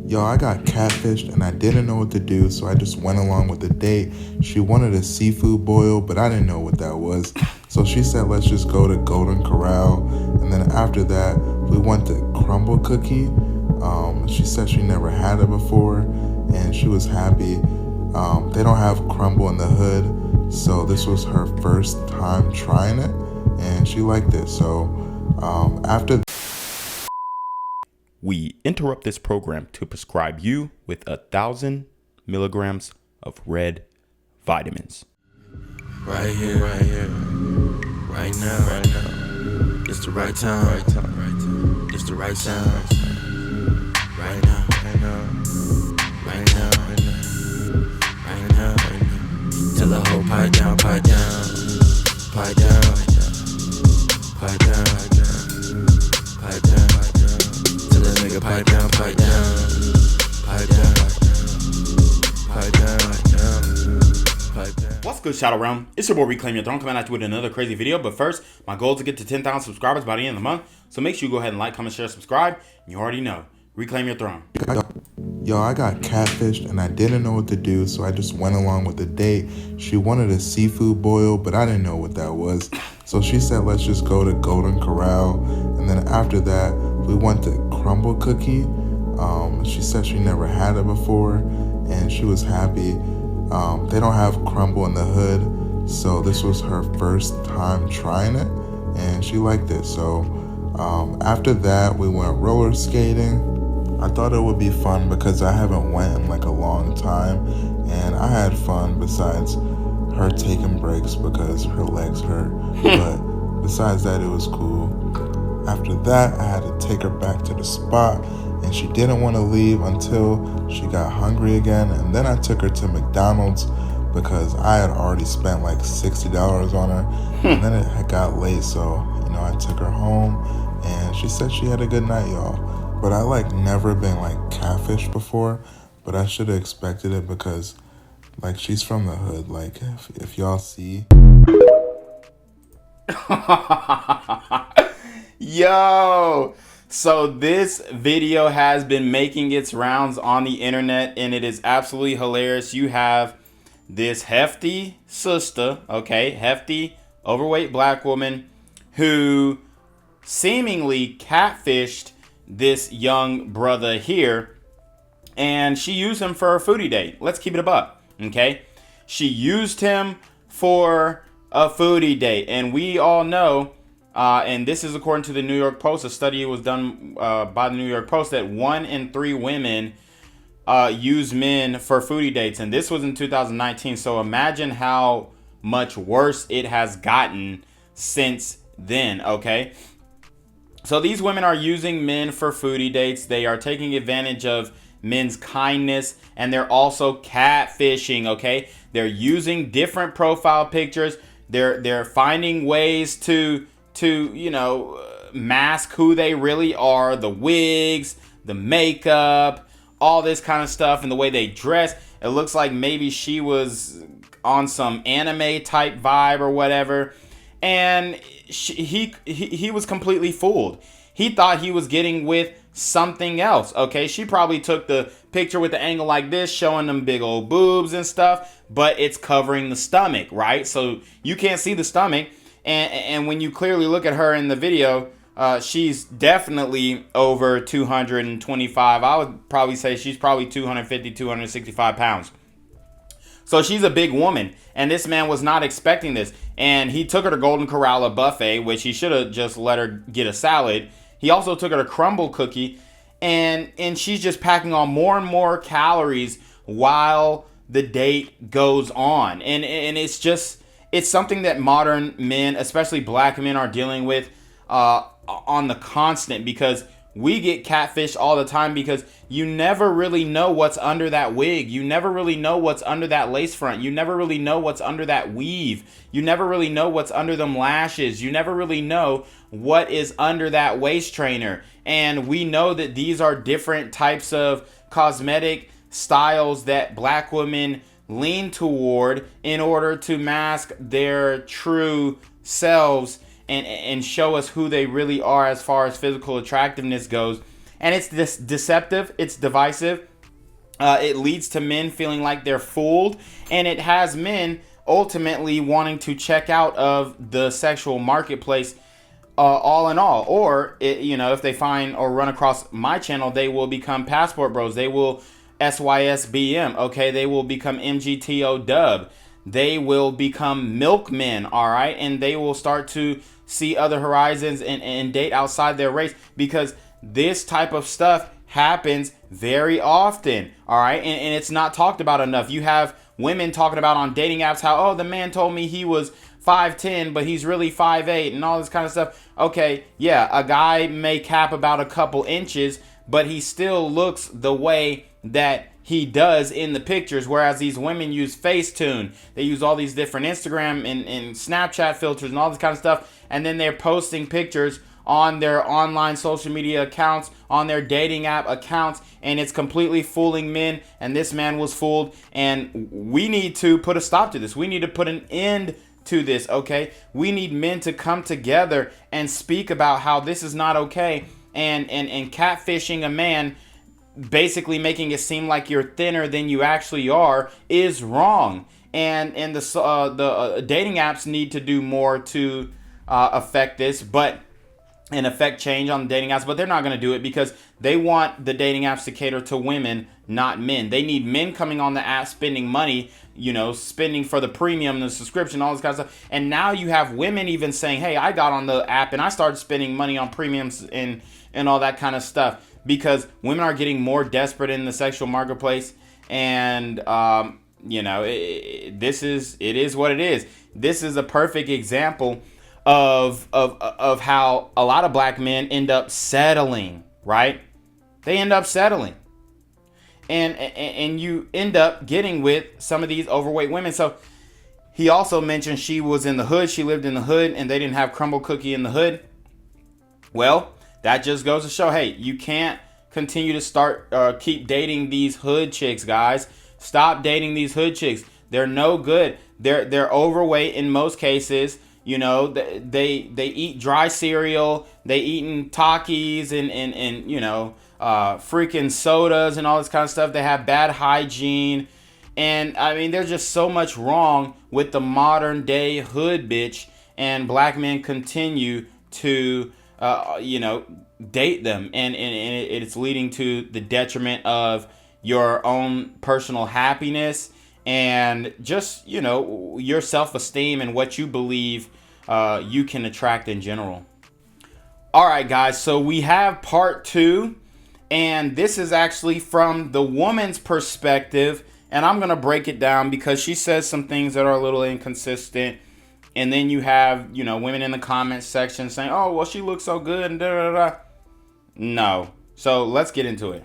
Yo, I got catfished and I didn't know what to do, so I just went along with the date. She wanted a seafood boil, but I didn't know what that was. So she said, let's just go to Golden Corral. And then after that, we went to Crumble Cookie. She said she never had it before, and she was happy. They don't have crumble in the hood, so this was her first time trying it, and she liked it. So after we interrupt this program to prescribe you with 1,000 milligrams of red vitamins. Right here, right now. It's the right time, It's the right sound. Right now. Tell the whole pipe down. Tell the nigga pipe down. What's good, Shadow Realm? It's your boy Reclaim Your Throne, coming at you with another crazy video. But first, my goal is to get to 10,000 subscribers by the end of the month. So make sure you go ahead and like, comment, share, subscribe. And you already know, Reclaim Your Throne. Yo, I got catfished and I didn't know what to do, so I just went along with the date. She wanted a seafood boil, but I didn't know what that was. So she said, let's just go to Golden Corral. And then after that, we went to Crumble Cookie. She said she never had it before, and she was happy. They don't have crumble in the hood, so this was her first time trying it, and she liked it. So after that, we went roller skating. I thought it would be fun because I haven't went in like a long time, and I had fun besides her taking breaks because her legs hurt. But besides that, it was cool. After that, I had to take her back to the spot, and she didn't want to leave until she got hungry again. And then I took her to McDonald's because I had already spent like $60 on her. And then it had got late, so I took her home, and she said she had a good night, y'all. But I like never been like catfished before, but I should have expected it because like she's from the hood. Like if y'all see. Yo, so this video has been making its rounds on the internet, and it is absolutely hilarious. You have this hefty sister, hefty, overweight black woman who seemingly catfished this young brother here, and she used him for a foodie date. Let's keep it a buck, okay? She used him for a foodie date, and we all know, and this is according to the New York Post, a study was done by the New York Post, that 1 in 3 women use men for foodie dates, and this was in 2019, so imagine how much worse it has gotten since then, okay? So these women are using men for foodie dates. They are taking advantage of men's kindness, and they're also catfishing, okay? They're using different profile pictures. They're finding ways to mask who they really are, the wigs, the makeup, all this kind of stuff, and the way they dress. It looks like maybe she was on some anime type vibe or whatever. And he was completely fooled. He thought he was getting with something else, okay? She probably took the picture with the angle like this, showing them big old boobs and stuff, but it's covering the stomach, right? So you can't see the stomach. And when you clearly look at her in the video, she's definitely over 225. I would probably say she's probably 250, 265 pounds. So she's a big woman, and this man was not expecting this. And he took her to Golden Corral, a buffet, which he should have just let her get a salad. He also took her to Crumble Cookie, and she's just packing on more and more calories while the date goes on. And it's something that modern men, especially black men, are dealing with on the constant, because we get catfished all the time because you never really know what's under that wig. You never really know what's under that lace front. You never really know what's under that weave. You never really know what's under them lashes. You never really know what is under that waist trainer. And we know that these are different types of cosmetic styles that black women lean toward in order to mask their true selves and show us who they really are as far as physical attractiveness goes. And it's this deceptive, it's divisive. It leads to men feeling like they're fooled, and it has men ultimately wanting to check out of the sexual marketplace, all in all. Or if they find or run across my channel, they will become passport bros. They will SYSBM. Okay, they will become MGTO dub. They will become milkmen. All right, and they will start to see other horizons and date outside their race, because this type of stuff happens very often. All right, and it's not talked about enough. You have women talking about on dating apps how, oh, the man told me he was 5'10", but he's really 5'8", and all this kind of stuff. Okay, yeah, a guy may cap about a couple inches, but he still looks the way that he does in the pictures. Whereas these women use Facetune, they use all these different Instagram and Snapchat filters and all this kind of stuff, and then they're posting pictures on their online social media accounts, on their dating app accounts, and it's completely fooling men. And this man was fooled, and we need to put a stop to this. We need to put an end to this. Okay, we need men to come together and speak about how this is not okay, and catfishing a man, basically making it seem like you're thinner than you actually are, is wrong. And the dating apps need to do more to affect this, and affect change on the dating apps. But they're not going to do it because they want the dating apps to cater to women, not men. They need men coming on the app, spending money, spending for the premium, the subscription, all this kind of stuff. And now you have women even saying, hey, I got on the app and I started spending money on premiums and all that kind of stuff, because women are getting more desperate in the sexual marketplace. And it is what it is. This is a perfect example of how a lot of black men end up settling, right? They end up settling. And you end up getting with some of these overweight women. So he also mentioned she was in the hood. She lived in the hood and they didn't have crumble cookie in the hood. Well, that just goes to show, hey, you can't continue to keep dating these hood chicks, guys. Stop dating these hood chicks. They're no good. They're overweight in most cases. They eat dry cereal. They eating Takis and freaking sodas and all this kind of stuff. They have bad hygiene. And I mean, there's just so much wrong with the modern day hood bitch, and black men continue to, date them. And it's leading to the detriment of your own personal happiness and just, your self-esteem and what you believe you can attract in general. All right, guys, so we have part 2, and this is actually from the woman's perspective, and I'm going to break it down because she says some things that are a little inconsistent. And then you have, women in the comments section saying, oh, well, she looks so good and da-da-da. No. So let's get into it.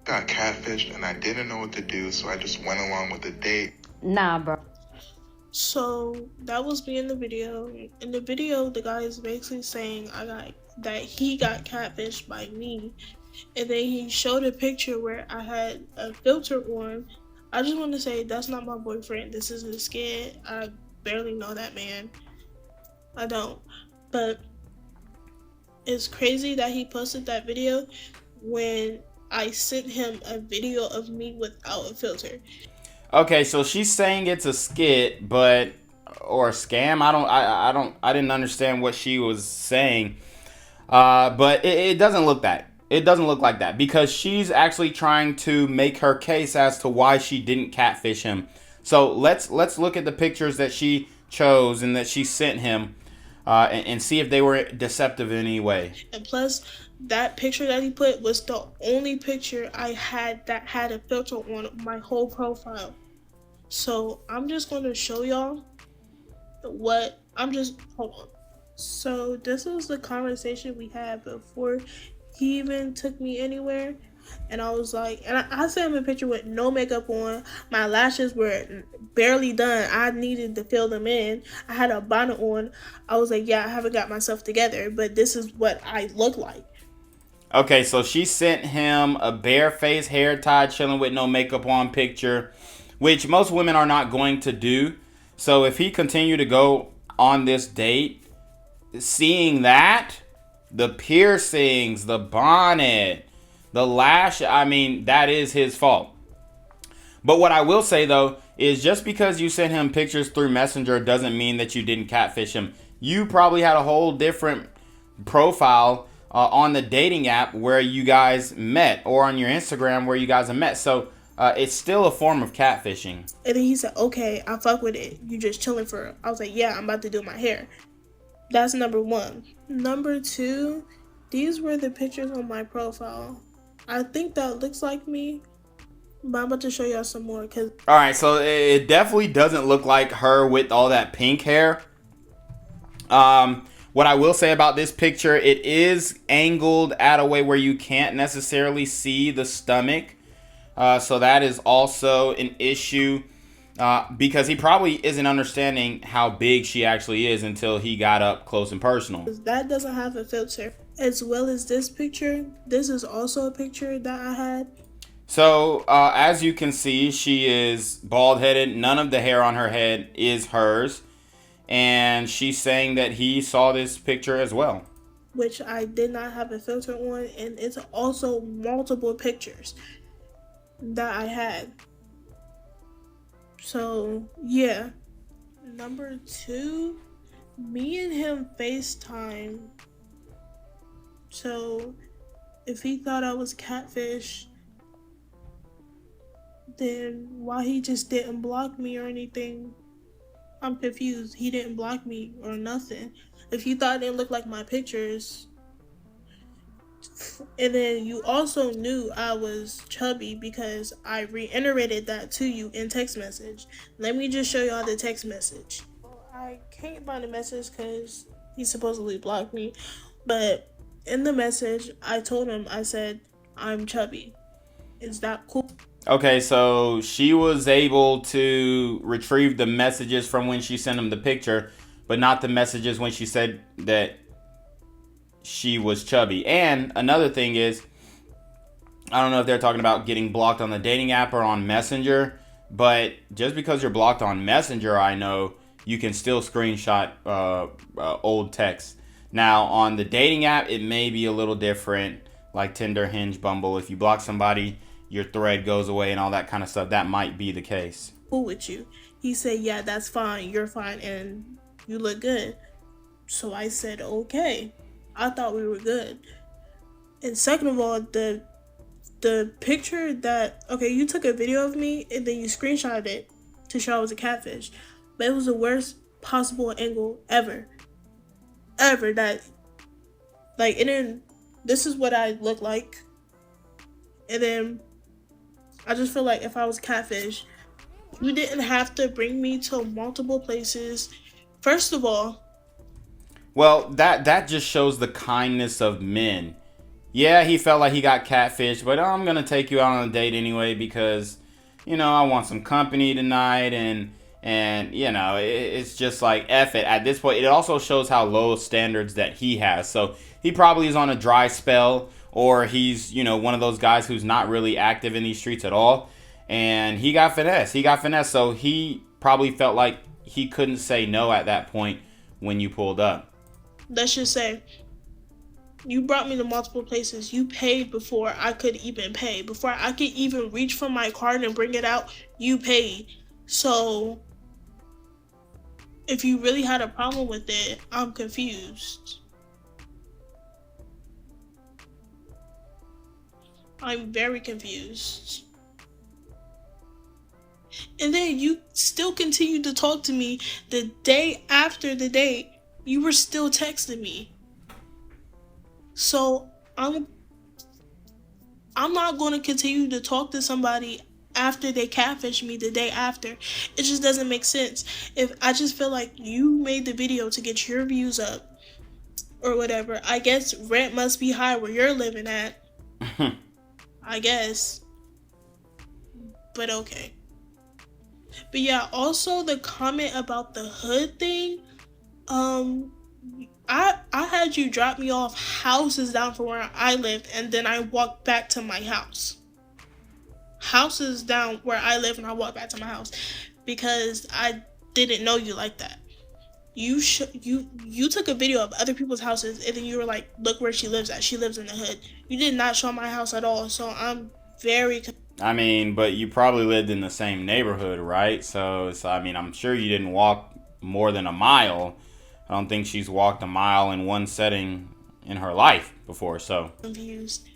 Got catfished and I didn't know what to do, so I just went along with the date. Nah, bro. So that was me in the video. In the video, the guy is basically saying that he got catfished by me, and then he showed a picture where I had a filter on. I just want to say that's not my boyfriend. This isn't a skit. I barely know that man. I don't. But it's crazy that he posted that video when I sent him a video of me without a filter. Okay, so she's saying it's a skit, or a scam. I didn't understand what she was saying. But it doesn't look that. It doesn't look like that, because she's actually trying to make her case as to why she didn't catfish him. So let's look at the pictures that she chose and that she sent him, and see if they were deceptive in any way. And plus, that picture that he put was the only picture I had that had a filter on my whole profile. So I'm just going to show y'all hold on. So this was the conversation we had before he even took me anywhere. And I was like, and I sent him a picture with no makeup on. My lashes were barely done. I needed to fill them in. I had a bonnet on. I was like, yeah, I haven't got myself together, but this is what I look like. Okay, so she sent him a bare face, hair tied, chilling with no makeup on picture, which most women are not going to do. So if he continued to go on this date, seeing that, the piercings, the bonnet, The lash, I mean, that is his fault. But what I will say though is just because you sent him pictures through Messenger doesn't mean that you didn't catfish him. You probably had a whole different profile on the dating app where you guys met, or on your Instagram where you guys have met. So it's still a form of catfishing. And then he said, okay, I fuck with it. You just chilling for it. I was like, yeah, I'm about to do my hair. That's number one. Number two, these were the pictures on my profile. I think that looks like me, but I'm about to show y'all some more. All right, so it definitely doesn't look like her with all that pink hair. What I will say about this picture, it is angled at a way where you can't necessarily see the stomach. So that is also an issue because he probably isn't understanding how big she actually is until he got up close and personal. That doesn't have a filter. As well as this picture, this is also a picture that I had. So as you can see, she is bald-headed. None of the hair on her head is hers. And she's saying that he saw this picture as well. Which I did not have a filter on. And it's also multiple pictures that I had. So, yeah. Number two, me and him FaceTime. So, if he thought I was catfish, then why he just didn't block me or anything? I'm confused. He didn't block me or nothing. If you thought it didn't look like my pictures. And then you also knew I was chubby because I reiterated that to you in text message. Let me just show y'all the text message. I can't find the message because he supposedly blocked me. But in the message, I told him, I said, I'm chubby. Is that cool? Okay, so she was able to retrieve the messages from when she sent him the picture, but not the messages when she said that she was chubby. And another thing is, I don't know if they're talking about getting blocked on the dating app or on Messenger, but just because you're blocked on Messenger, I know you can still screenshot old text. Now, on the dating app, it may be a little different, like Tinder, Hinge, Bumble. If you block somebody, your thread goes away and all that kind of stuff. That might be the case. Cool with you. He said, yeah, that's fine. You're fine. And you look good. So I said, okay. I thought we were good. And second of all, the picture that, okay, you took a video of me and then you screenshotted it to show I was a catfish. But it was the worst possible angle ever. Ever. That, like, and then this is what I look like. And then I just feel like if I was catfish, you didn't have to bring me to multiple places. First of all, well, that just shows the kindness of men. Yeah, he felt like he got catfished, but I'm gonna take you out on a date anyway because, you know, I want some company tonight, and you know, it's just like F it. At this point, it also shows how low standards that he has. So he probably is on a dry spell, or he's, you know, one of those guys who's not really active in these streets at all. And he got finesse. So he probably felt like he couldn't say no at that point when you pulled up. let's just say, you brought me to multiple places. You paid before I could even pay. Before I could even reach for my card and bring it out, you paid. So, if you really had a problem with it, I'm confused. I'm very confused. And then you still continued to talk to me the day after the date. You were still texting me. So I'm not going to continue to talk to somebody after they catfish me the day after. It just doesn't make sense. If I just feel like you made the video to get your views up or whatever. I guess rent must be high where you're living at. I guess. But okay. But yeah, also the comment about the hood thing. I had you drop me off houses down from where I lived, and then I walked back to my house. Houses down where I live, and I walked back to my house because I didn't know you like that. you took a video of other people's houses, and then you were like, look where she lives at. She lives in the hood. You did not show my house at all. So I'm very. I mean, but you probably lived in the same neighborhood, right? So I mean, I'm sure you didn't walk more than a mile. I don't think she's walked a mile in one setting in her life before, so. Confused.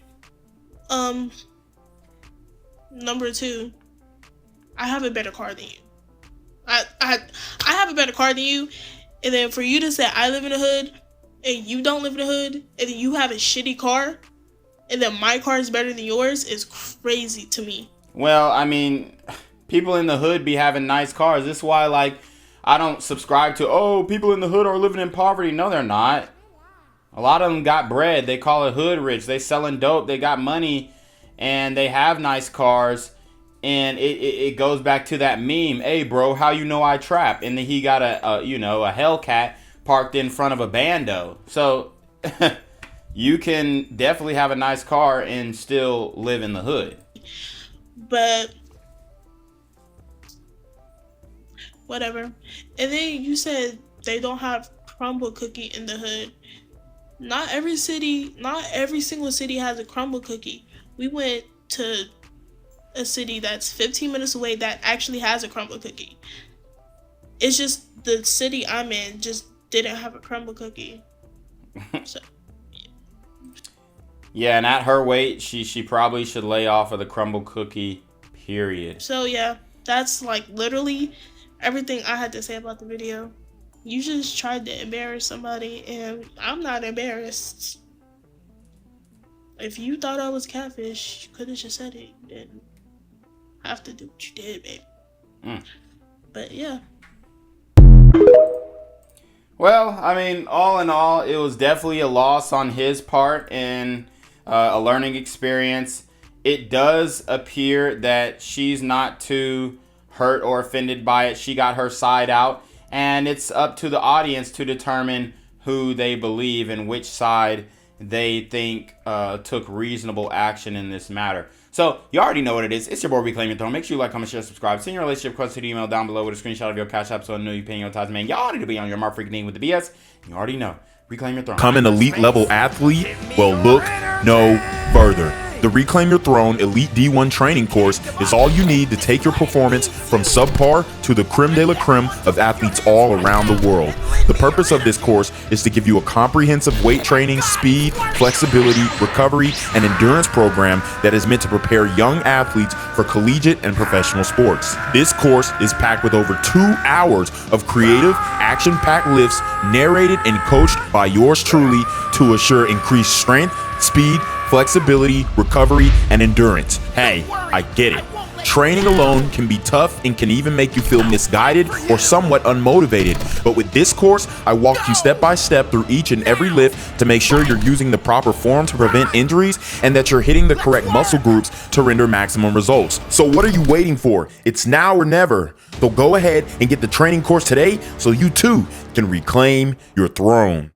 Number 2, I have a better car than you. I have a better car than you, and then for you to say I live in the hood and you don't live in the hood, and then you have a shitty car, and then my car is better than yours is crazy to me. Well, I mean, people in the hood be having nice cars. This is why, like, I don't subscribe to, oh, people in the hood are living in poverty. No, they're not. A lot of them got bread. They call it hood rich. They selling dope. They got money, and they have nice cars. And it goes back to that meme. Hey, bro, how you know I trap? And then he got a Hellcat parked in front of a bando. So you can definitely have a nice car and still live in the hood. But whatever. And then you said they don't have crumble cookie in the hood. Not every single city has a crumble cookie. We went to a city that's 15 minutes away that actually has a crumble cookie. It's just the city I'm in just didn't have a crumble cookie. So yeah, and at her weight, she probably should lay off of the crumble cookie, period. So yeah, that's like literally everything I had to say about the video. You just tried to embarrass somebody, and I'm not embarrassed. If you thought I was catfish, you could have just said it. You didn't have to do what you did, babe. But yeah. Well, I mean, all in all, it was definitely a loss on his part and a learning experience. It does appear that she's not too hurt or offended by it. She got her side out, and it's up to the audience to determine who they believe and which side they think took reasonable action in this matter. So, you already know what it is. It's your boy, Reclaim Your Throne. Make sure you like, comment, share, subscribe. Send your relationship request to the email down below with a screenshot of your CashApp so I know you're paying your tithes, man. Y'all need to be on your mark freaking name with the BS. You already know. Reclaim Your Throne. Become an elite level athlete? Well, look no further. The Reclaim Your Throne Elite D1 training course is all you need to take your performance from subpar to the creme de la creme of athletes all around the world. The purpose of this course is to give you a comprehensive weight training, speed, flexibility, recovery, and endurance program that is meant to prepare young athletes for collegiate and professional sports. This course is packed with over 2 hours of creative, action-packed lifts narrated and coached by yours truly to assure increased strength, speed, flexibility, recovery, and endurance. Hey, I get it. Training alone can be tough and can even make you feel misguided or somewhat unmotivated. But with this course, I walk you step by step through each and every lift to make sure you're using the proper form to prevent injuries and that you're hitting the correct muscle groups to render maximum results. So what are you waiting for? It's now or never. So go ahead and get the training course today so you too can reclaim your throne.